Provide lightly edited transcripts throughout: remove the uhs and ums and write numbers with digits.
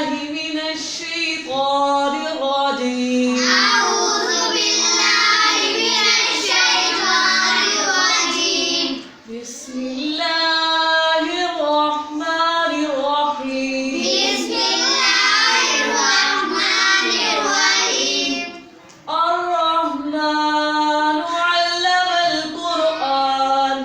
بالله من الشيطان الرجيم أعوذ بالله من الشيطان الرجيم بسم الله الرحمن الرحيم بسم الله الرحمن الرحيم الرحمن علم القرآن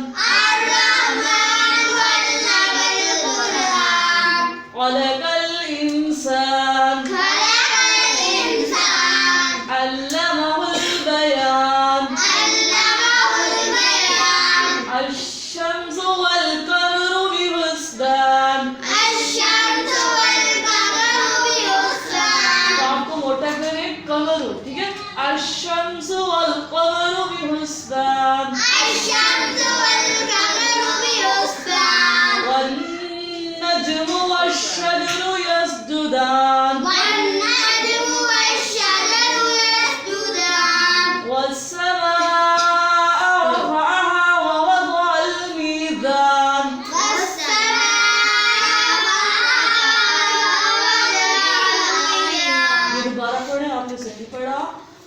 الرحمن علم القرآن خلق الإنسان خلق الإنسان علمه البيان علمه البيان الشمس والقمر بحسبان الشمس والقمر بحسبان तो आपको मोटा करें कमर हो ठीक है الشمس والقمر بحسبان الشمس والقمر بحسبان والنجم والشجر يسجدان والنجم والشجر يسجدان والسماء رفعها ووضع الميزان ये दोबारा पढ़े आपने सही पढ़ा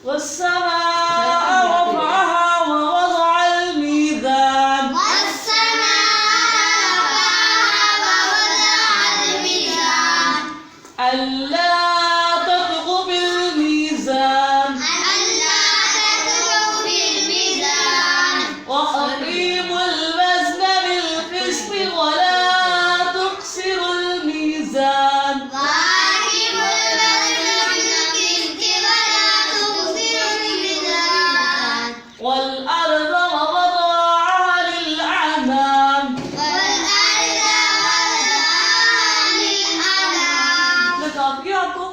والسماء رفعها ووضع الميزان ألا تطغوا في الميزان وأقيموا الوزن بالقسط ولا تخسروا الميزان والأرض ووضعها للأنام मैं काफी आपको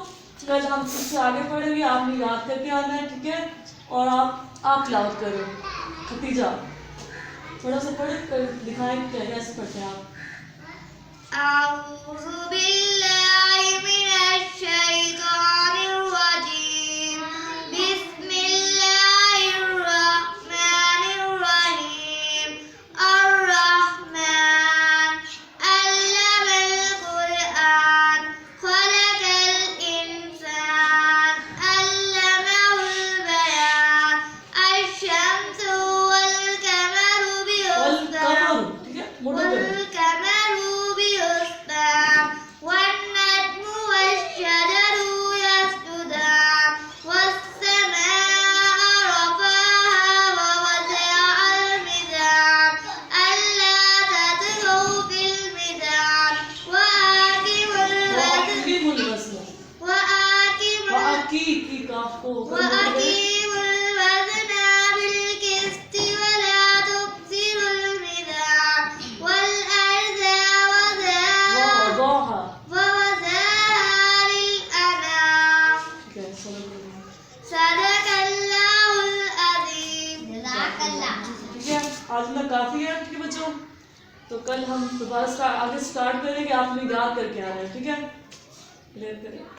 कल हम इससे आगे पढ़ेंगे आपने याद करके आना है ठीक है और आप लाउड करो खतीजा थोड़ा सा पढ़ कर दिखाएं कैसे पढ़ते हैं आप أعوذ بالله من الشيطان الرجيم بسم الله الرحمن الرحيم الرحمن علم القرآن خلق الإنسان علمه البيان الشمس والقمر بحسبان والقمر ठीक है मोटा करो والقمر بحسبان والنجم والشجر يسجدان والسماء رفعها ووضع الميزان ألا تطغوا في الميزان وأقيموا الوزن की काफ को وأقيموا الوزن بالقسط ولا تخسروا الميزان والأرض وضعها ووضعها للأنام ठीक है صدق الله العظيم جزاك الله ठीक है आज में काफी है ठीक है बच्चों तो कल हम दोबारा आगे स्टार्ट करेंगे आपने याद करके आना है ठीक है क्लियर करें